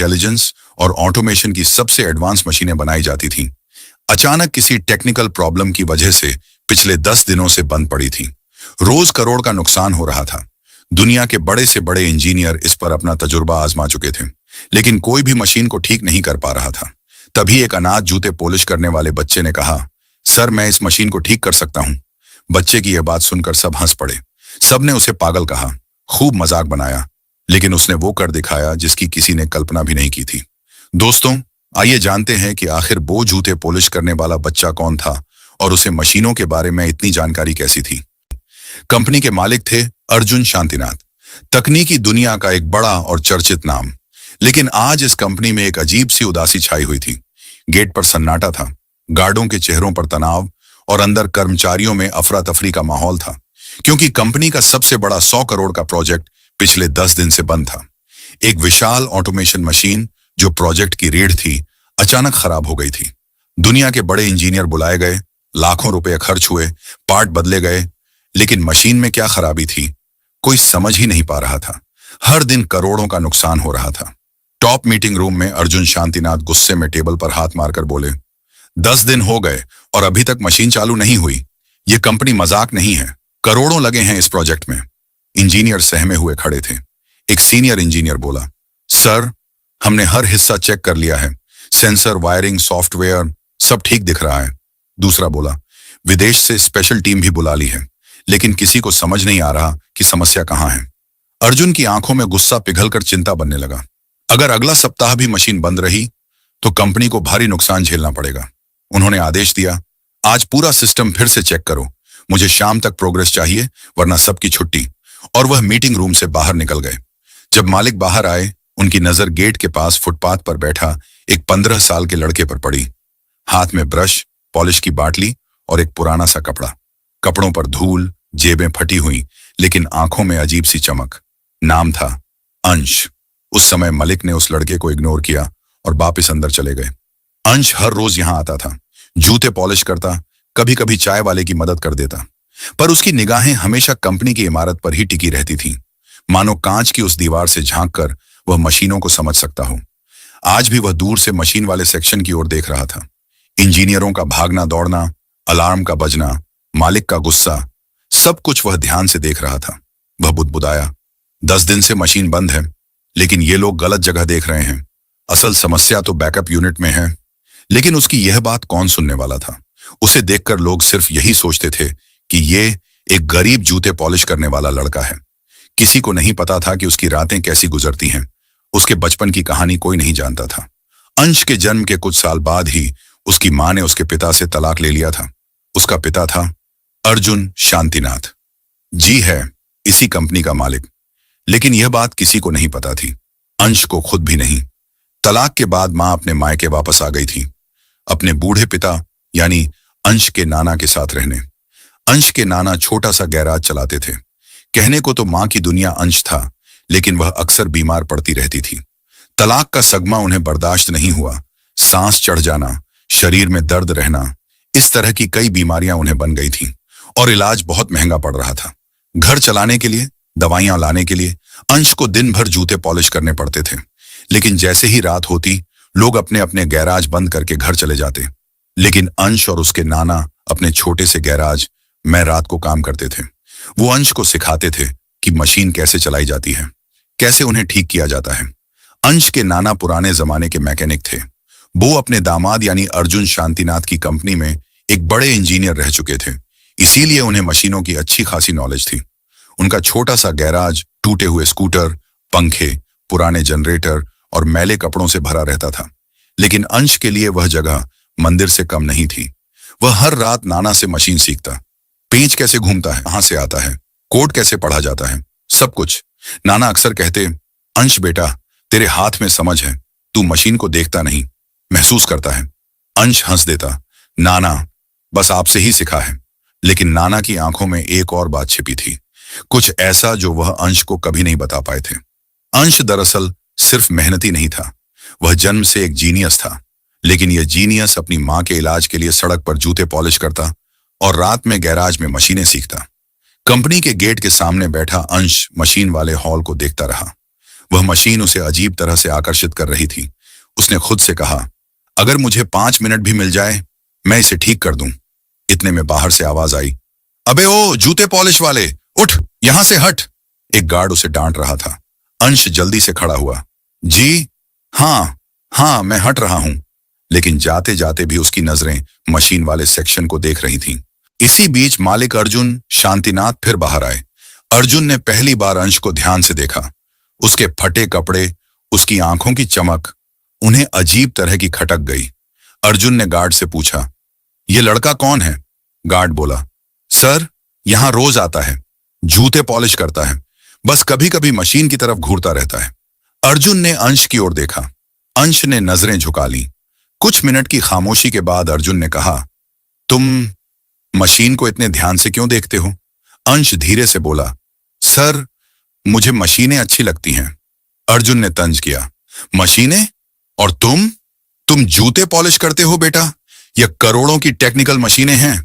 Intelligence और automation की सबसे एडवांस मशीनें बनाई जाती थीं, अचानक किसी टेक्निकल प्रॉब्लम की वजह से पिछले 10 दिनों से बंद पड़ी थी। रोज करोड़ का नुकसान हो रहा था। दुनिया के बड़े से बड़े इंजीनियर इस पर अपना तजुर्बा आजमा चुके थे, लेकिन कोई भी मशीन को ठीक नहीं कर पा रहा था। तभी एक अनाथ जूते पॉलिश करने वाले बच्चे ने कहा, सर मैं इस मशीन को ठीक कर सकता हूँ। बच्चे की यह बात सुनकर सब हंस पड़े। सबने उसे पागल कहा, खूब मजाक बनाया, लेकिन उसने वो कर दिखाया जिसकी किसी ने कल्पना भी नहीं की थी। दोस्तों, आइए जानते हैं कि आखिर वो जूते पॉलिश करने वाला बच्चा कौन था और उसे मशीनों के बारे में इतनी जानकारी कैसी थी। कंपनी के मालिक थे अर्जुन शांतिनाथ, तकनीकी दुनिया का एक बड़ा और चर्चित नाम। लेकिन आज इस कंपनी में एक अजीब सी उदासी छाई हुई थी। गेट पर सन्नाटा था, गार्डों के चेहरों पर तनाव और अंदर कर्मचारियों में अफरा तफरी का माहौल था, क्योंकि कंपनी का सबसे बड़ा 100 करोड़ का प्रोजेक्ट पिछले 10 दिन से बंद था। एक विशाल ऑटोमेशन मशीन जो प्रोजेक्ट की रीढ़ थी, अचानक खराब हो गई थी। दुनिया के बड़े इंजीनियर बुलाए गए, लाखों रुपए खर्च हुए, पार्ट बदले गए, लेकिन मशीन में क्या खराबी थी कोई समझ ही नहीं पा रहा था। हर दिन करोड़ों का नुकसान हो रहा था। टॉप मीटिंग रूम में अर्जुन शांतिनाथ गुस्से में टेबल पर हाथ मारकर बोले, 10 दिन हो गए और अभी तक मशीन चालू नहीं हुई। ये कंपनी मजाक नहीं है, करोड़ों लगे हैं इस प्रोजेक्ट में। इंजीनियर सहमे हुए खड़े थे। एक सीनियर इंजीनियर बोला, सर हमने हर हिस्सा चेक कर लिया है, सेंसर, वायरिंग, सॉफ्टवेयर सब ठीक दिख रहा है। दूसरा बोला, विदेश से स्पेशल टीम भी बुला ली है, लेकिन किसी को समझ नहीं आ रहा कि समस्या कहाँ है। अर्जुन की आंखों में गुस्सा पिघलकर चिंता बनने लगा। अगर अगला सप्ताह भी मशीन बंद रही तो कंपनी को भारी नुकसान झेलना पड़ेगा। उन्होंने आदेश दिया, आज पूरा सिस्टम फिर से चेक करो, मुझे शाम तक प्रोग्रेस चाहिए वरना सबकी छुट्टी। और वह मीटिंग रूम से बाहर निकल गए। जब मालिक बाहर आए, उनकी नजर गेट के पास फुटपाथ पर बैठा एक 15 साल के लड़के पर पड़ी। हाथ में ब्रश, पॉलिश की बाटली और एक पुराना सा कपड़ा। कपड़ों पर धूल, जेबें फटी हुई, लेकिन आंखों में अजीब सी चमक। नाम था अंश। उस समय मलिक ने उस लड़के को इग्नोर किया और वापस अंदर चले गए। अंश हर रोज यहां आता था, जूते पॉलिश करता, कभी कभी चाय वाले की मदद कर देता, पर उसकी निगाहें हमेशा कंपनी की इमारत पर ही टिकी रहती थीं, मानो कांच की उस दीवार से झांककर वह मशीनों को समझ सकता हो। आज भी वह दूर से मशीन वाले सेक्शन की ओर देख रहा था। इंजीनियरों का भागना दौड़ना, अलार्म का बजना, मालिक का गुस्सा, सब कुछ वह ध्यान से देख रहा था। वह बुदबुदाया, 10 दिन से मशीन बंद है, लेकिन ये लोग गलत जगह देख रहे हैं। असल समस्या तो बैकअप यूनिट में है। लेकिन उसकी यह बात कौन सुनने वाला था। उसे देखकर लोग सिर्फ यही सोचते थे कि ये एक गरीब जूते पॉलिश करने वाला लड़का है। किसी को नहीं पता था कि उसकी रातें कैसी गुजरती हैं। उसके बचपन की कहानी कोई नहीं जानता था। अंश के जन्म के कुछ साल बाद ही उसकी मां ने उसके पिता से तलाक ले लिया था। उसका पिता था अर्जुन शांतिनाथ। जी है, इसी कंपनी का मालिक। लेकिन यह बात किसी को नहीं पता थी, अंश को खुद भी नहीं। तलाक के बाद मां अपने मायके वापस आ गई थी, अपने बूढ़े पिता यानी अंश के नाना के साथ रहने। अंश के नाना छोटा सा गैराज चलाते थे। कहने को तो मां की दुनिया अंश था, लेकिन वह अक्सर बीमार पड़ती रहती थी। तलाक का सगमा उन्हें बर्दाश्त नहीं हुआ। सांस चढ़ जाना, शरीर में दर्द रहना, इस तरह की कई बीमारियां उन्हें बन गई थीं और इलाज बहुत महंगा पड़ रहा था। घर चलाने के लिए, दवाइयां लाने के लिए अंश को दिन भर जूते पॉलिश करने पड़ते थे। लेकिन जैसे ही रात होती, लोग अपने अपने गैराज बंद करके घर चले जाते। लेकिन अंश और उसके नाना अपने छोटे से गैराज में रात को काम करते थे। वो अंश को सिखाते थे कि मशीन कैसे चलाई जाती है, कैसे उन्हें ठीक किया जाता है। अंश के नाना पुराने जमाने के मैकेनिक थे। वो अपने दामाद यानी अर्जुन शांतिनाथ की कंपनी में एक बड़े इंजीनियर रह चुके थे, इसीलिए उन्हें मशीनों की अच्छी खासी नॉलेज थी। उनका छोटा सा गैराज टूटे हुए स्कूटर, पंखे, पुराने जनरेटर और मैले कपड़ों से भरा रहता था। लेकिन अंश के लिए वह जगह मंदिर से कम नहीं थी। वह हर रात नाना से मशीन सीखता, पेंच कैसे घूमता है, कहां से आता है, कोड कैसे पढ़ा जाता है, सब कुछ। नाना अक्सर कहते, अंश बेटा, तेरे हाथ में समझ है, तू मशीन को देखता नहीं, महसूस करता है। अंश हंस देता, नाना बस आपसे ही सिखा है। लेकिन नाना की आंखों में एक और बात छिपी थी, कुछ ऐसा जो वह अंश को कभी नहीं बता पाए थे। अंश दरअसल सिर्फ मेहनती नहीं था, वह जन्म से एक जीनियस था। लेकिन यह जीनियस अपनी मां के इलाज के लिए सड़क पर जूते पॉलिश करता और रात में गैराज में मशीनें सीखता। कंपनी के गेट के सामने बैठा अंश मशीन वाले हॉल को देखता रहा। वह मशीन उसे अजीब तरह से आकर्षित कर रही थी। उसने खुद से कहा, अगर मुझे 5 मिनट भी मिल जाए, मैं इसे ठीक कर दूं। इतने में बाहर से आवाज आई, अबे ओ जूते पॉलिश वाले, उठ, यहां से हट। एक गार्ड उसे डांट रहा था। अंश जल्दी से खड़ा हुआ। जी हाँ, मैं हट रहा हूं। लेकिन जाते जाते भी उसकी नजरें मशीन वाले सेक्शन को देख रही थीं। इसी बीच मालिक अर्जुन शांतिनाथ फिर बाहर आए। अर्जुन ने पहली बार अंश को ध्यान से देखा। उसके फटे कपड़े, उसकी आंखों की चमक उन्हें अजीब तरह की खटक गई। अर्जुन ने गार्ड से पूछा, ये लड़का कौन है? गार्ड बोला, सर, यहां रोज आता है, जूते पॉलिश करता है, बस कभी कभी मशीन की तरफ घूरता रहता है। अर्जुन ने अंश की ओर देखा। अंश ने नजरें झुका ली। कुछ मिनट की खामोशी के बाद अर्जुन ने कहा, तुम मशीन को इतने ध्यान से क्यों देखते हो? अंश धीरे से बोला, सर, मुझे मशीनें अच्छी लगती हैं। अर्जुन ने तंज किया, मशीनें? और तुम जूते पॉलिश करते हो बेटा? यह करोड़ों की टेक्निकल मशीनें हैं।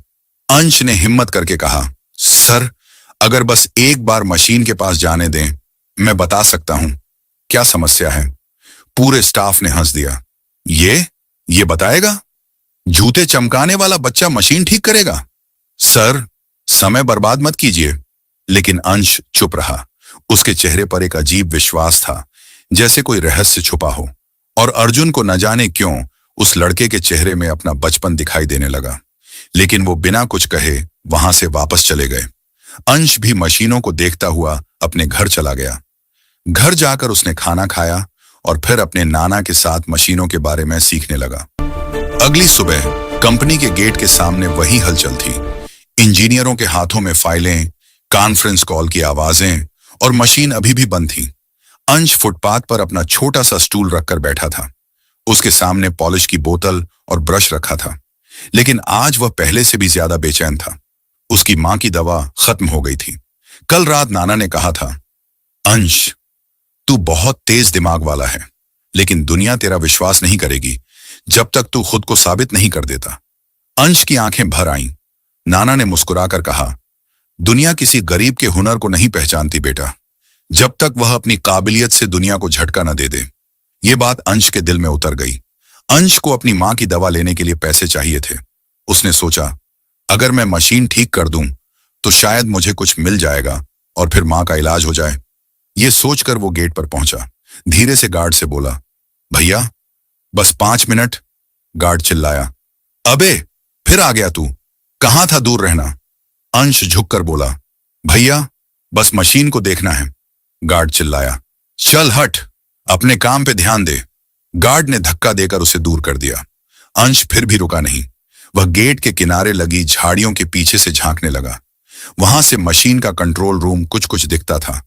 अंश ने हिम्मत करके कहा, सर, अगर बस एक बार मशीन के पास जाने दें, मैं बता सकता हूं क्या समस्या है। पूरे स्टाफ ने हंस दिया। ये बताएगा? जूते चमकाने वाला बच्चा मशीन ठीक करेगा? सर, समय बर्बाद मत कीजिए। लेकिन अंश चुप रहा। उसके चेहरे पर एक अजीब विश्वास था, जैसे कोई रहस्य छुपा हो। और अर्जुन को न जाने क्यों उस लड़के के चेहरे में अपना बचपन दिखाई देने लगा। लेकिन वो बिना कुछ कहे वहां से वापस चले गए। अंश भी मशीनों को देखता हुआ अपने घर चला गया। घर जाकर उसने खाना खाया और फिर अपने नाना के साथ मशीनों के बारे में सीखने लगा। अगली सुबह कंपनी के गेट के सामने वही हलचल थी। इंजीनियरों के हाथों में फाइलें, कॉन्फ्रेंस कॉल की आवाजें, और मशीन अभी भी बंद थी। अंश फुटपाथ पर अपना छोटा सा स्टूल रखकर बैठा था। उसके सामने पॉलिश की बोतल और ब्रश रखा था। लेकिन आज वह पहले से भी ज्यादा बेचैन था। उसकी मां की दवा खत्म हो गई थी। कल रात नाना ने कहा था, अंश, तू बहुत तेज दिमाग वाला है, लेकिन दुनिया तेरा विश्वास नहीं करेगी जब तक तू खुद को साबित नहीं कर देता। अंश की आंखें भर आईं। नाना ने मुस्कुराकर कहा, दुनिया किसी गरीब के हुनर को नहीं पहचानती बेटा, जब तक वह अपनी काबिलियत से दुनिया को झटका न दे दे। ये बात अंश के दिल में उतर गई। अंश को अपनी मां की दवा लेने के लिए पैसे चाहिए थे। उसने सोचा, अगर मैं मशीन ठीक कर दूं तो शायद मुझे कुछ मिल जाएगा और फिर मां का इलाज हो जाए। ये सोचकर वो गेट पर पहुंचा। धीरे से गार्ड से बोला, भैया, बस 5 मिनट। गार्ड चिल्लाया, अबे, फिर आ गया तू? कहां था दूर रहना? अंश झुककर बोला, भैया, बस मशीन को देखना है। गार्ड चिल्लाया, चल हट, अपने काम पे ध्यान दे। गार्ड ने धक्का देकर उसे दूर कर दिया। अंश फिर भी रुका नहीं। वह गेट के किनारे लगी झाड़ियों के पीछे से झांकने लगा। वहां से मशीन का कंट्रोल रूम कुछ कुछ दिखता था।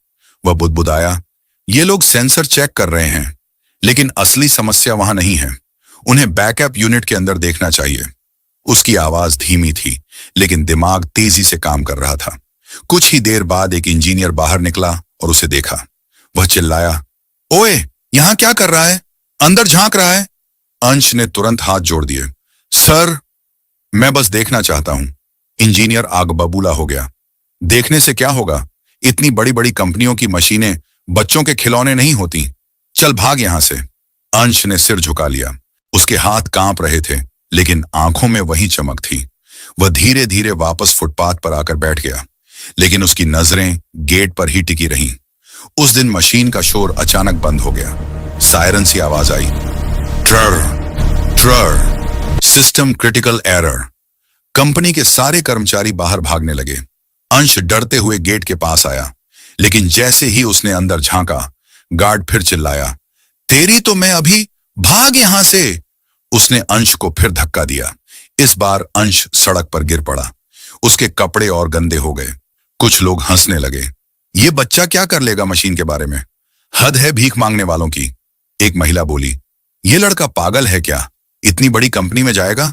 वह बुदबुदाया, ये लोग सेंसर चेक कर रहे हैं, लेकिन असली समस्या वहां नहीं है। उन्हें बैकअप यूनिट के अंदर देखना चाहिए। उसकी आवाज धीमी थी, लेकिन दिमाग तेजी से काम कर रहा था। कुछ ही देर बाद एक इंजीनियर बाहर निकला और उसे देखा। वह चिल्लाया, ओए, यहां क्या कर रहा है? अंदर झांक रहा है। अंश ने तुरंत हाथ जोड़ दिए। सर, मैं बस देखना चाहता हूं। इंजीनियर आग बबूला हो गया। देखने से क्या होगा? इतनी बड़ी बड़ी कंपनियों की मशीनें बच्चों के खिलौने नहीं होती। चल भाग यहां से। अंश ने सिर झुका लिया। उसके हाथ कांप रहे थे, लेकिन आंखों में वही चमक थी। वह धीरे धीरे वापस फुटपाथ पर आकर बैठ गया, लेकिन उसकी नजरें गेट पर ही टिकी रहीं। उस दिन मशीन का शोर अचानक बंद हो गया। सायरन सी आवाज आई, ट्रर ट्रर, सिस्टम क्रिटिकल एरर। कंपनी के सारे कर्मचारी बाहर भागने लगे। अंश डरते हुए गेट के पास आया, लेकिन जैसे ही उसने अंदर झांका, गार्ड फिर चिल्लाया, तेरी तो मैं अभी, भाग यहां से। उसने अंश को फिर धक्का दिया। इस बार अंश सड़क पर गिर पड़ा। उसके कपड़े और गंदे हो गए। कुछ लोग हंसने लगे। ये बच्चा क्या कर लेगा मशीन के बारे में? हद है भीख मांगने वालों की। एक महिला बोली, ये लड़का पागल है क्या? इतनी बड़ी कंपनी में जाएगा?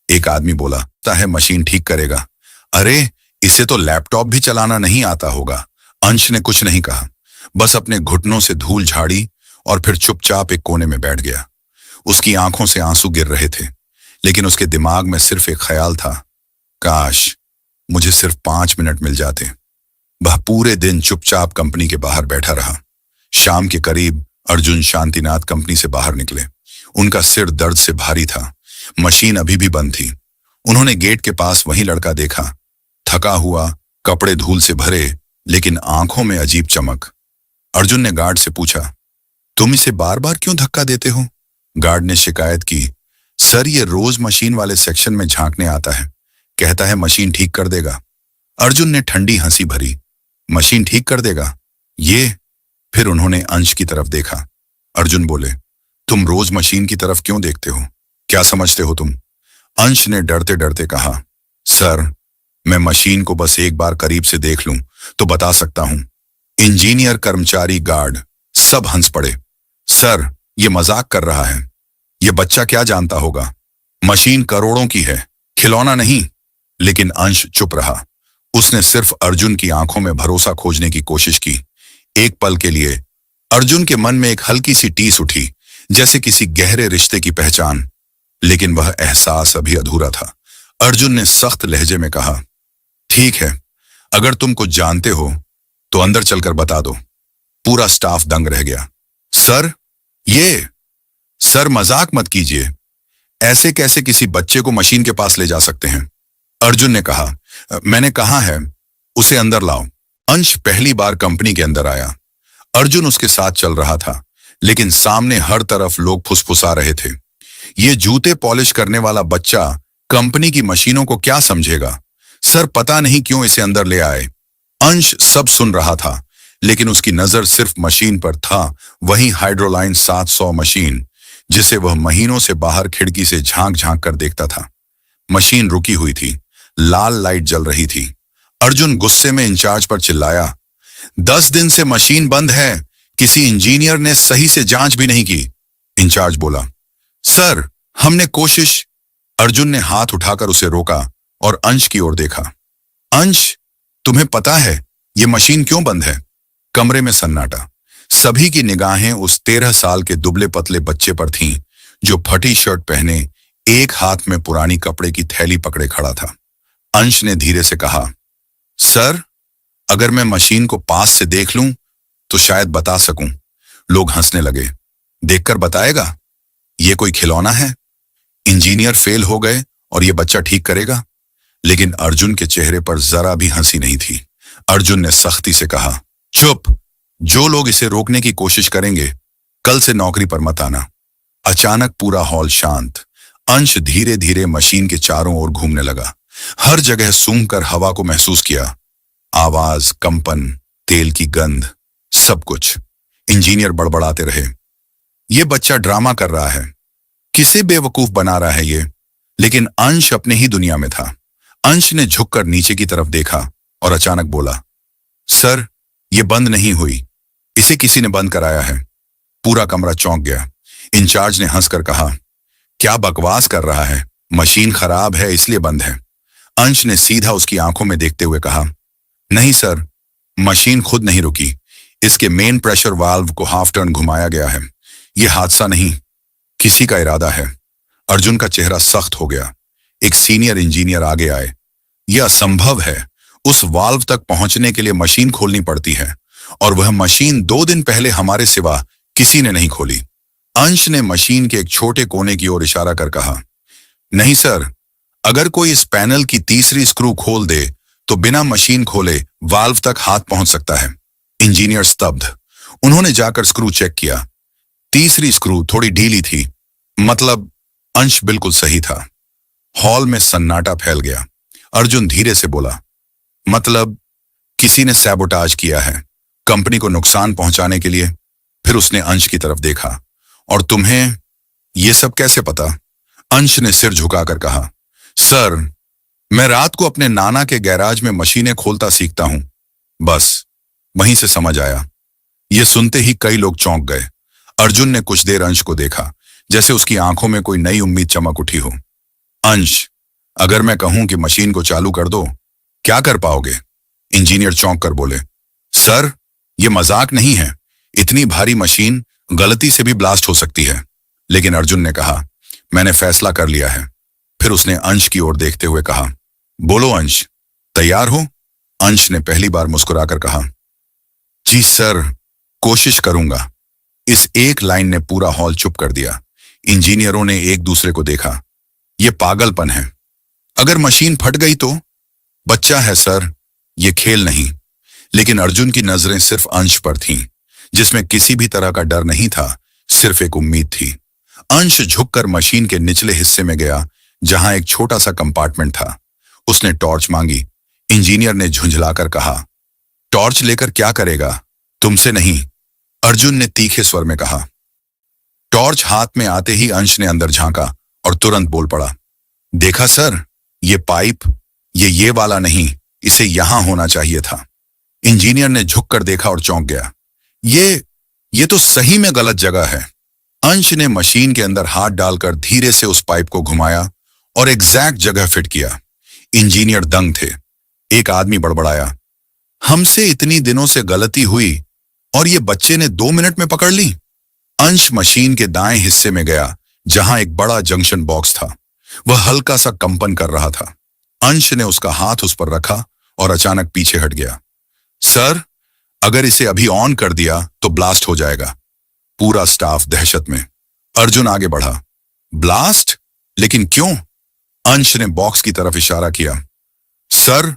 एक आदमी बोला, लगता है मशीन ठीक करेगा। अरे, इसे तो लैपटॉप भी चलाना नहीं आता होगा। अंश ने कुछ नहीं कहा, बस अपने घुटनों से धूल झाड़ी और फिर चुपचाप एक कोने में बैठ गया। उसकी आंखों से आंसू गिर रहे थे, लेकिन उसके दिमाग में सिर्फ एक ख्याल था, काश मुझे सिर्फ 5 मिनट मिल जाते। वह पूरे दिन चुपचाप कंपनी के बाहर बैठा रहा। शाम के करीब अर्जुन शांतिनाथ कंपनी से बाहर निकले। उनका सिर दर्द से भारी था। मशीन अभी भी बंद थी। उन्होंने गेट के पास वही लड़का देखा, थका हुआ, कपड़े धूल से भरे, लेकिन आंखों में अजीब चमक। अर्जुन ने गार्ड से पूछा, तुम इसे बार बार क्यों धक्का देते हो? गार्ड ने शिकायत की, सर ये रोज मशीन वाले सेक्शन में झांकने आता है, कहता है मशीन ठीक कर देगा। अर्जुन ने ठंडी हंसी भरी, मशीन ठीक कर देगा ये? फिर उन्होंने अंश की तरफ देखा। अर्जुन बोले, तुम रोज मशीन की तरफ क्यों देखते हो? क्या समझते हो तुम? अंश ने डरते डरते कहा, सर मैं मशीन को बस एक बार करीब से देख लूं तो बता सकता हूं। इंजीनियर, कर्मचारी, गार्ड सब हंस पड़े। सर ये मजाक कर रहा है, ये बच्चा क्या जानता होगा, मशीन करोड़ों की है, खिलौना नहीं। लेकिन अंश चुप रहा। उसने सिर्फ अर्जुन की आंखों में भरोसा खोजने की कोशिश की। एक पल के लिए अर्जुन के मन में एक हल्की सी टीस उठी, जैसे किसी गहरे रिश्ते की पहचान, लेकिन वह एहसास अभी अधूरा था। अर्जुन ने सख्त लहजे में कहा, ठीक है, अगर तुम कुछ जानते हो तो अंदर चलकर बता दो। पूरा स्टाफ दंग रह गया। सर ये, सर मजाक मत कीजिए, ऐसे कैसे किसी बच्चे को मशीन के पास ले जा सकते हैं? अर्जुन ने कहा, मैंने कहा है उसे अंदर लाओ। अंश पहली बार कंपनी के अंदर आया। अर्जुन उसके साथ चल रहा था, लेकिन सामने हर तरफ लोग फुसफुसा रहे थे। ये जूते पॉलिश करने वाला बच्चा कंपनी की मशीनों को क्या समझेगा? सर पता नहीं क्यों इसे अंदर ले आए। अंश सब सुन रहा था, लेकिन उसकी नजर सिर्फ मशीन पर था, वही हाइड्रोलाइन 700 मशीन, जिसे वह महीनों से बाहर खिड़की से झांक झांक कर देखता था। मशीन रुकी हुई थी, लाल लाइट जल रही थी। अर्जुन गुस्से में इंचार्ज पर चिल्लाया, 10 दिन से मशीन बंद है, किसी इंजीनियर ने सही से जांच भी नहीं की। इंचार्ज बोला, सर हमने कोशिश। अर्जुन ने हाथ उठाकर उसे रोका और अंश की ओर देखा। अंश तुम्हें पता है ये मशीन क्यों बंद है? कमरे में सन्नाटा। सभी की निगाहें उस 13 साल के दुबले पतले बच्चे पर थीं, जो फटी शर्ट पहने एक हाथ में पुरानी कपड़े की थैली पकड़े खड़ा था। अंश ने धीरे से कहा, सर अगर मैं मशीन को पास से देख लूं तो शायद बता सकूं। लोग हंसने लगे। देखकर बताएगा? ये कोई खिलौना है? इंजीनियर फेल हो गए और ये बच्चा ठीक करेगा? लेकिन अर्जुन के चेहरे पर जरा भी हंसी नहीं थी। अर्जुन ने सख्ती से कहा, चुप, जो लोग इसे रोकने की कोशिश करेंगे कल से नौकरी पर मत आना। अचानक पूरा हॉल शांत। अंश धीरे धीरे मशीन के चारों ओर घूमने लगा। हर जगह सूंघ कर हवा को महसूस किया। आवाज, कंपन, तेल की गंध, सब कुछ। इंजीनियर बड़बड़ाते रहे, ये बच्चा ड्रामा कर रहा है, किसे बेवकूफ बना रहा है ये। लेकिन अंश अपने ही दुनिया में था। अंश ने झुककर नीचे की तरफ देखा और अचानक बोला, सर ये बंद नहीं हुई, इसे किसी ने बंद कराया है। पूरा कमरा चौंक गया। इंचार्ज ने हंसकर कहा, क्या बकवास कर रहा है, मशीन खराब है इसलिए बंद है। अंश ने सीधा उसकी आंखों में देखते हुए कहा, नहीं सर, मशीन खुद नहीं रुकी, इसके मेन प्रेशर वाल्व को हाफ टर्न घुमाया गया है। यह हादसा नहीं, किसी का इरादा है। अर्जुन का चेहरा सख्त हो गया। एक सीनियर इंजीनियर आगे आए, यह असंभव है, उस वाल्व तक पहुंचने के लिए मशीन खोलनी पड़ती है, और वह मशीन 2 दिन पहले हमारे सिवा किसी ने नहीं खोली। अंश ने मशीन के एक छोटे कोने की ओर इशारा कर कहा, नहीं सर, अगर कोई इस पैनल की तीसरी स्क्रू खोल दे तो बिना मशीन खोले वाल्व तक हाथ पहुंच सकता है। इंजीनियर स्तब्ध। उन्होंने जाकर स्क्रू चेक किया। तीसरी स्क्रू थोड़ी ढीली थी, मतलब अंश बिल्कुल सही था। हॉल में सन्नाटा फैल गया। अर्जुन धीरे से बोला, मतलब किसी ने सैबोटाज किया है कंपनी को नुकसान पहुंचाने के लिए। फिर उसने अंश की तरफ देखा, और तुम्हें ये सब कैसे पता? अंश ने सिर झुकाकर कहा, सर मैं रात को अपने नाना के गैराज में मशीनें खोलता सीखता हूं, बस वहीं से समझ आया। ये सुनते ही कई लोग चौंक गए। अर्जुन ने कुछ देर अंश को देखा, जैसे उसकी आंखों में कोई नई उम्मीद चमक उठी हो। अंश, अगर मैं कहूं कि मशीन को चालू कर दो, क्या कर पाओगे? इंजीनियर चौंक कर बोले, सर ये मजाक नहीं है, इतनी भारी मशीन गलती से भी ब्लास्ट हो सकती है। लेकिन अर्जुन ने कहा, मैंने फैसला कर लिया है। फिर उसने अंश की ओर देखते हुए कहा, बोलो अंश, तैयार हो? अंश ने पहली बार मुस्कुराकर कहा, जी सर, कोशिश करूंगा। इस एक लाइन ने पूरा हॉल चुप कर दिया। इंजीनियरों ने एक दूसरे को देखा। यह पागलपन है। अगर मशीन फट गई तो? बच्चा है सर, यह खेल नहीं। लेकिन अर्जुन की नजरें सिर्फ अंश पर थीं, जिसमें किसी भी तरह का डर नहीं था, सिर्फ एक उम्मीद थी। अंश झुककर मशीन के निचले हिस्से में गया, जहां एक छोटा सा कंपार्टमेंट था। उसने टॉर्च मांगी। इंजीनियर ने झुंझलाकर कहा, टॉर्च लेकर क्या करेगा? तुमसे नहीं, अर्जुन ने तीखे स्वर में कहा। टॉर्च हाथ में आते ही अंश ने अंदर झांका और तुरंत बोल पड़ा, देखा सर, ये पाइप, ये वाला नहीं, इसे यहां होना चाहिए था। इंजीनियर ने झुककर देखा और चौंक गया। ये तो सही में गलत जगह है। अंश ने मशीन के अंदर हाथ डालकर धीरे से उस पाइप को घुमाया और एग्जैक्ट जगह फिट किया। इंजीनियर दंग थे। एक आदमी बड़बड़ाया, हमसे इतनी दिनों से गलती हुई और ये बच्चे ने 2 मिनट में पकड़ ली। अंश मशीन के दाएं हिस्से में गया, जहां एक बड़ा जंक्शन बॉक्स था। वह हल्का सा कंपन कर रहा था। अंश ने उसका हाथ उस पर रखा और अचानक पीछे हट गया। सर, अगर इसे अभी ऑन कर दिया तो ब्लास्ट हो जाएगा। पूरा स्टाफ दहशत में। अर्जुन आगे बढ़ा। ब्लास्ट? लेकिन क्यों? अंश ने बॉक्स की तरफ इशारा किया। सर,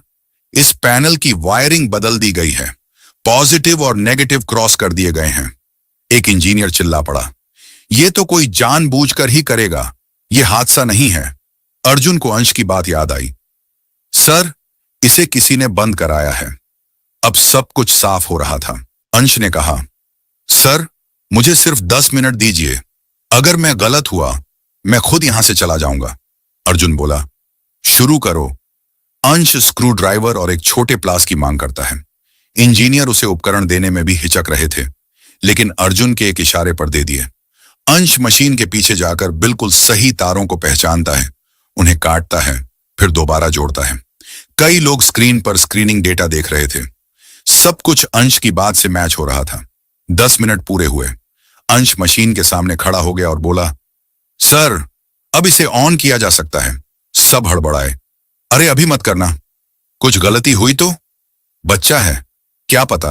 इस पैनल की वायरिंग बदल दी गई है। पॉजिटिव और नेगेटिव क्रॉस कर दिए गए हैं। एक इंजीनियर चिल्ला पड़ा, यह तो कोई जानबूझकर ही करेगा, यह हादसा नहीं है। अर्जुन को अंश की बात याद आई। सर, इसे किसी ने बंद कराया है। अब सब कुछ साफ हो रहा था। अंश ने कहा, सर, मुझे सिर्फ 10 मिनट दीजिए। अगर मैं गलत हुआ, मैं खुद यहां से चला जाऊंगा। अर्जुन बोला, शुरू करो। अंश स्क्रू ड्राइवर और एक छोटे प्लास की मांग करता है। इंजीनियर उसे उपकरण देने में भी हिचक रहे थे, लेकिन अर्जुन के एक इशारे पर दे दिए। अंश मशीन के पीछे जाकर बिल्कुल सही तारों को पहचानता है, उन्हें काटता है, फिर दोबारा जोड़ता है। कई लोग स्क्रीन पर स्क्रीनिंग डेटा देख रहे थे। सब कुछ अंश की बात से मैच हो रहा था। 10 मिनट पूरे हुए। अंश मशीन के सामने खड़ा हो गया और बोला, सर, अब इसे ऑन किया जा सकता है। सब हड़बड़ाए। अरे अभी मत करना, कुछ गलती हुई तो? बच्चा है, क्या पता।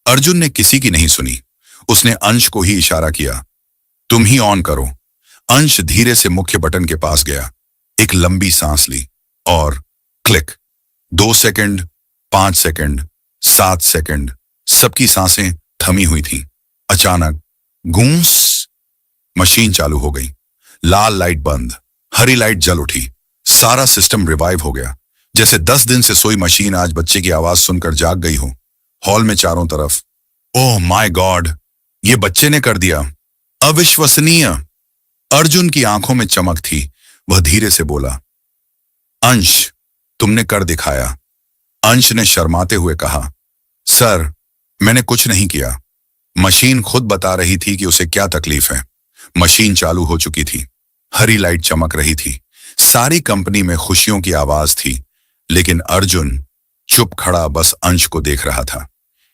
अर्जुन ने किसी की नहीं सुनी। उसने अंश को ही इशारा किया, तुम ही ऑन करो। अंश धीरे से मुख्य बटन के पास गया, एक लंबी सांस ली और क्लिक। 2 सेकंड, 5 सेकंड, 7 सेकंड, सबकी सांसें थमी हुई थीं। अचानक गूंस, मशीन चालू हो गई। लाल लाइट बंद, हरी लाइट जल उठी। सारा सिस्टम रिवाइव हो गया, जैसे 10 दिन से सोई मशीन आज बच्चे की आवाज सुनकर जाग गई हो। हॉल में चारों तरफ, ओह माय गॉड, ये बच्चे ने कर दिया, अविश्वसनीय। अर्जुन की आंखों में चमक थी। वह धीरे से बोला, अंश, तुमने कर दिखाया। अंश ने शर्माते हुए कहा, सर, मैंने कुछ नहीं किया। मशीन खुद बता रही थी कि उसे क्या तकलीफ है। मशीन चालू हो चुकी थी, हरी लाइट चमक रही थी, सारी कंपनी में खुशियों की आवाज थी। लेकिन अर्जुन चुप खड़ा बस अंश को देख रहा था।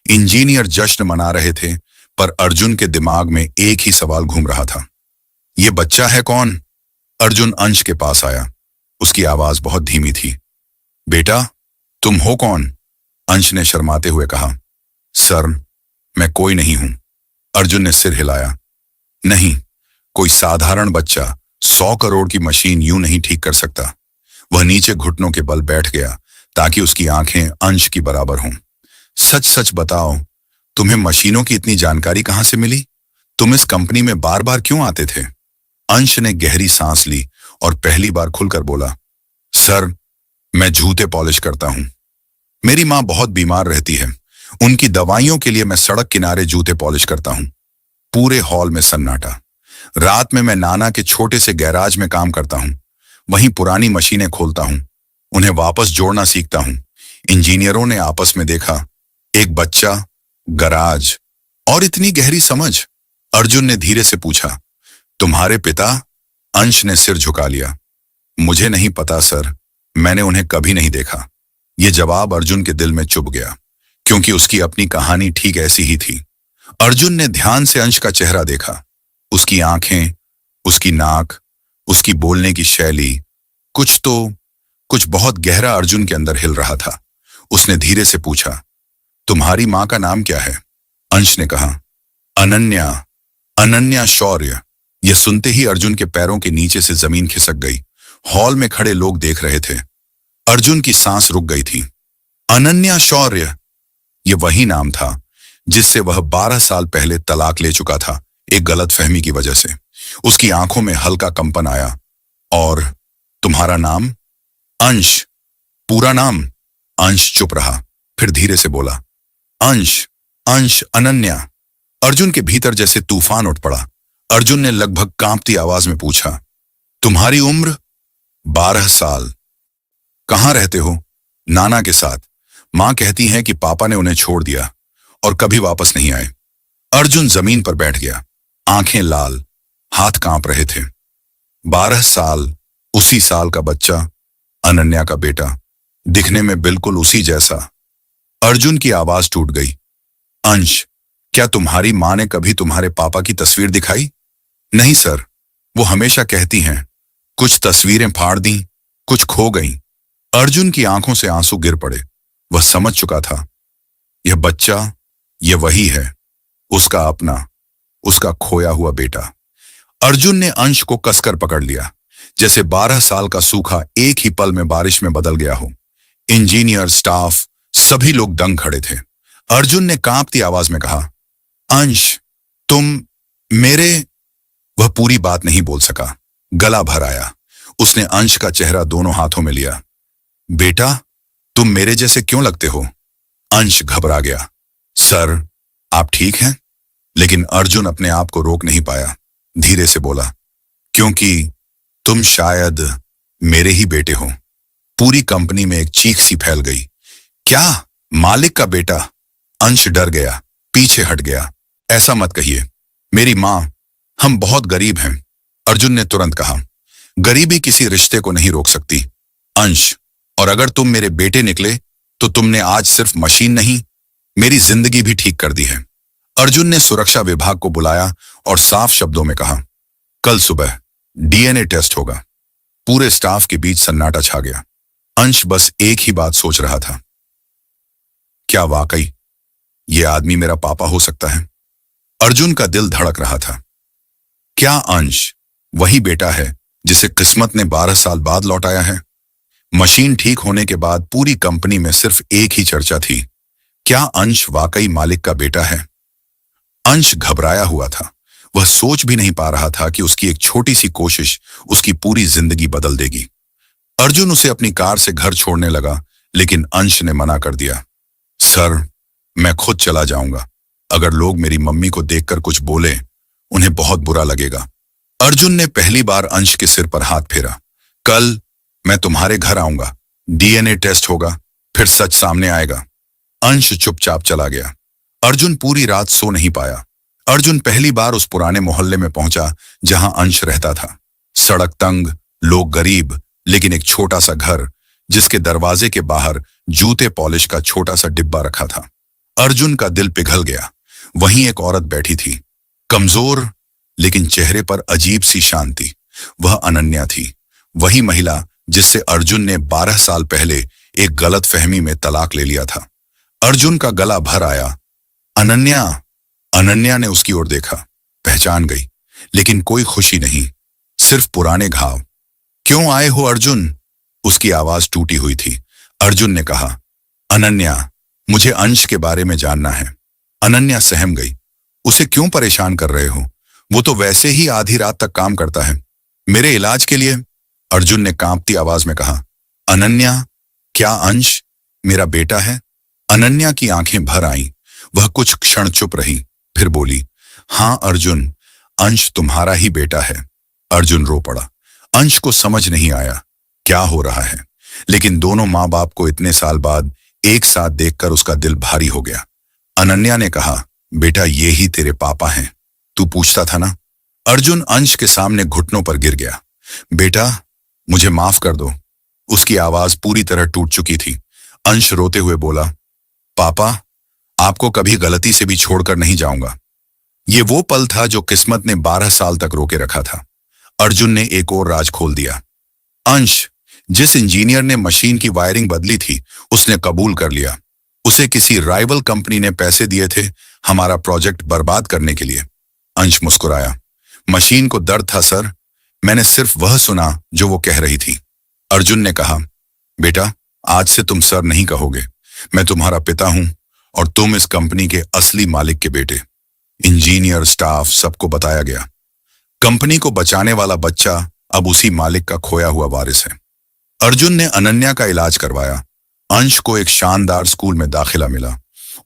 इंजीनियर जश्न मना रहे थे, पर अर्जुन के दिमाग में एक ही सवाल घूम रहा था, यह बच्चा है कौन? अर्जुन अंश के पास आया। उसकी आवाज बहुत धीमी थी। बेटा, तुम हो कौन? अंश ने शर्माते हुए कहा, सर, मैं कोई नहीं हूं। अर्जुन ने सिर हिलाया, नहीं, कोई साधारण बच्चा 100 करोड़ की मशीन यूं नहीं ठीक कर सकता। वह नीचे घुटनों के बल बैठ गया ताकि उसकी आंखें अंश की बराबर हों। सच सच बताओ, तुम्हें मशीनों की इतनी जानकारी कहां से मिली? तुम इस कंपनी में बार बार क्यों आते थे? अंश ने गहरी सांस ली और पहली बार खुलकर बोला, सर, मैं जूते पॉलिश करता हूं। मेरी मां बहुत बीमार रहती है, उनकी दवाइयों के लिए मैं सड़क किनारे जूते पॉलिश करता हूं। पूरे हॉल में सन्नाटा। रात में मैं नाना के छोटे से गैराज में काम करता हूं, वहीं पुरानी मशीनें खोलता हूं, उन्हें वापस जोड़ना सीखता हूं। इंजीनियरों ने आपस में देखा, एक बच्चा, गराज और इतनी गहरी समझ। अर्जुन ने धीरे से पूछा, तुम्हारे पिता? अंश ने सिर झुका लिया, मुझे नहीं पता सर, मैंने उन्हें कभी नहीं देखा। यह जवाब अर्जुन के दिल में चुभ गया, क्योंकि उसकी अपनी कहानी ठीक ऐसी ही थी। अर्जुन ने ध्यान से अंश का चेहरा देखा। उसकी आंखें, उसकी नाक, उसकी बोलने की शैली, कुछ बहुत गहरा अर्जुन के अंदर हिल रहा था। उसने धीरे से पूछा, तुम्हारी मां का नाम क्या है? अंश ने कहा, अनन्या, अनन्या शौर्य। यह सुनते ही अर्जुन के पैरों के नीचे से जमीन खिसक गई। हॉल में खड़े लोग देख रहे थे। अर्जुन की सांस रुक गई थी। अनन्या शौर्य, यह वही नाम था जिससे वह 12 साल पहले तलाक ले चुका था, एक गलतफहमी की वजह से। उसकी आंखों में हल्का कंपन आया। और तुम्हारा नाम? अंश। पूरा नाम? अंश चुप रहा, फिर धीरे से बोला, अंश, अंश अनन्या। अर्जुन के भीतर जैसे तूफान उठ पड़ा। अर्जुन ने लगभग कांपती आवाज में पूछा, तुम्हारी उम्र? 12 साल। कहां रहते हो? नाना के साथ। मां कहती हैं कि पापा ने उन्हें छोड़ दिया और कभी वापस नहीं आए। अर्जुन जमीन पर बैठ गया, आंखें लाल, हाथ कांप रहे थे। 12 साल, उसी साल का बच्चा, अनन्या का बेटा, दिखने में बिल्कुल उसी जैसा। अर्जुन की आवाज टूट गई। अंश, क्या तुम्हारी मां ने कभी तुम्हारे पापा की तस्वीर दिखाई? नहीं सर, वो हमेशा कहती हैं, कुछ तस्वीरें फाड़ दी, कुछ खो गईं। अर्जुन की आंखों से आंसू गिर पड़े। वह समझ चुका था, यह बच्चा, यह वही है, उसका अपना, उसका खोया हुआ बेटा। अर्जुन ने अंश को कसकर पकड़ लिया, जैसे 12 साल का सूखा एक ही पल में बारिश में बदल गया हो। इंजीनियर, स्टाफ, सभी लोग दंग खड़े थे। अर्जुन ने कांपती आवाज में कहा, अंश, तुम मेरे। वह पूरी बात नहीं बोल सका, गला भर आया। उसने अंश का चेहरा दोनों हाथों में लिया। बेटा, तुम मेरे जैसे क्यों लगते हो? अंश घबरा गया। सर, आप ठीक हैं? लेकिन अर्जुन अपने आप को रोक नहीं पाया। धीरे से बोला, क्योंकि तुम शायद मेरे ही बेटे हो। पूरी कंपनी में एक चीख सी फैल गई। क्या, मालिक का बेटा? अंश डर गया, पीछे हट गया। ऐसा मत कहिए, मेरी मां, हम बहुत गरीब हैं। अर्जुन ने तुरंत कहा, गरीबी किसी रिश्ते को नहीं रोक सकती। अंश, और अगर तुम मेरे बेटे निकले तो तुमने आज सिर्फ मशीन नहीं, मेरी जिंदगी भी ठीक कर दी है। अर्जुन ने सुरक्षा विभाग को बुलाया और साफ शब्दों में कहा, कल सुबह डीएनए टेस्ट होगा। पूरे स्टाफ के बीच सन्नाटा छा गया। अंश बस एक ही बात सोच रहा था, क्या वाकई ये आदमी मेरा पापा हो सकता है? अर्जुन का दिल धड़क रहा था। क्या अंश वही बेटा है जिसे किस्मत ने 12 साल बाद लौटाया है? मशीन ठीक होने के बाद पूरी कंपनी में सिर्फ एक ही चर्चा थी, क्या अंश वाकई मालिक का बेटा है? अंश घबराया हुआ था। वह सोच भी नहीं पा रहा था कि उसकी एक छोटी सी कोशिश उसकी पूरी जिंदगी बदल देगी। अर्जुन उसे अपनी कार से घर छोड़ने लगा, लेकिन अंश ने मना कर दिया। सर, मैं खुद चला जाऊंगा। अगर लोग मेरी मम्मी को देखकर कुछ बोले, उन्हें बहुत बुरा लगेगा। अर्जुन ने पहली बार अंश के सिर पर हाथ फेरा। कल मैं तुम्हारे घर आऊंगा, डीएनए टेस्ट होगा, फिर सच सामने आएगा। अंश चुपचाप चला गया। अर्जुन पूरी रात सो नहीं पाया। अर्जुन पहली बार उस पुराने मोहल्ले में पहुंचा जहां अंश रहता था। सड़क तंग, लोग गरीब, लेकिन एक छोटा सा घर जिसके दरवाजे के बाहर जूते पॉलिश का छोटा सा डिब्बा रखा था। अर्जुन का दिल पिघल गया। वहीं एक औरत बैठी थी, कमजोर लेकिन चेहरे पर अजीब सी शांति। वह अनन्या थी, वही महिला जिससे अर्जुन ने 12 साल पहले एक गलतफहमी में तलाक ले लिया था। अर्जुन का गला भर आया। अनन्या। अनन्या ने उसकी ओर देखा, पहचान गई, लेकिन कोई खुशी नहीं, सिर्फ पुराने घाव। क्यों आए हो अर्जुन? उसकी आवाज टूटी हुई थी। अर्जुन ने कहा, अनन्या, मुझे अंश के बारे में जानना है। अनन्या सहम गई। उसे क्यों परेशान कर रहे हो? वो तो वैसे ही आधी रात तक काम करता है। मेरे इलाज के लिए? अर्जुन ने कांपती आवाज में कहा। अनन्या, क्या अंश मेरा बेटा है? अनन्या की आंखें भर आईं। वह कुछ क्षण चुप रही, फिर बोली, हां अर्जुन, अंश तुम्हारा ही बेटा है। अर्जुन रो पड़ा। अंश को समझ नहीं आया क्या हो रहा है, लेकिन दोनों माँ बाप को इतने साल बाद एक साथ देखकर उसका दिल भारी हो गया। अनन्या ने कहा, बेटा ये ही तेरे पापा हैं, तू पूछता था ना। अर्जुन अंश के सामने घुटनों पर गिर गया। बेटा मुझे माफ कर दो। उसकी आवाज पूरी तरह टूट चुकी थी। अंश रोते हुए बोला, पापा आपको कभी गलती से भी छोड़कर नहीं जाऊंगा। ये वो पल था जो किस्मत ने 12 साल तक रोके रखा था। अर्जुन ने एक और राज खोल दिया। अंश, जिस इंजीनियर ने मशीन की वायरिंग बदली थी, उसने कबूल कर लिया। उसे किसी राइवल कंपनी ने पैसे दिए थे हमारा प्रोजेक्ट बर्बाद करने के लिए। अंश मुस्कुराया। मशीन को दर्द था सर, मैंने सिर्फ वह सुना जो वो कह रही थी। अर्जुन ने कहा, बेटा आज से तुम सर नहीं कहोगे, मैं तुम्हारा पिता हूं और तुम इस कंपनी के असली मालिक के बेटे। इंजीनियर, स्टाफ सबको बताया गया। कंपनी को बचाने वाला बच्चा अब उसी मालिक का खोया हुआ वारिस है। अर्जुन ने अनन्या का इलाज करवाया। अंश को एक शानदार स्कूल में दाखिला मिला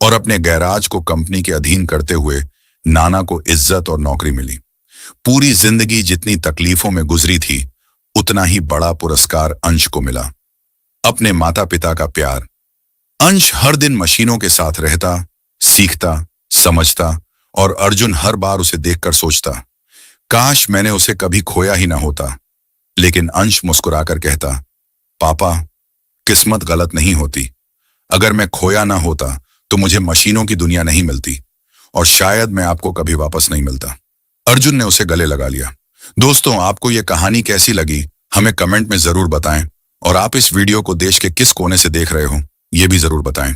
और अपने गैराज को कंपनी के अधीन करते हुए नाना को इज्जत और नौकरी मिली। पूरी जिंदगी जितनी तकलीफों में गुजरी थी, उतना ही बड़ा पुरस्कार अंश को मिला, अपने माता पिता का प्यार। अंश हर दिन मशीनों के साथ रहता, सीखता, समझता और अर्जुन हर बार उसे देखकर सोचता, काश मैंने उसे कभी खोया ही ना होता। लेकिन अंश मुस्कुराकर कहता, पापा किस्मत गलत नहीं होती। अगर मैं खोया ना होता तो मुझे मशीनों की दुनिया नहीं मिलती और शायद मैं आपको कभी वापस नहीं मिलता। अर्जुन ने उसे गले लगा लिया। दोस्तों, आपको ये कहानी कैसी लगी हमें कमेंट में जरूर बताएं और आप इस वीडियो को देश के किस कोने से देख रहे हो ये भी जरूर बताएं।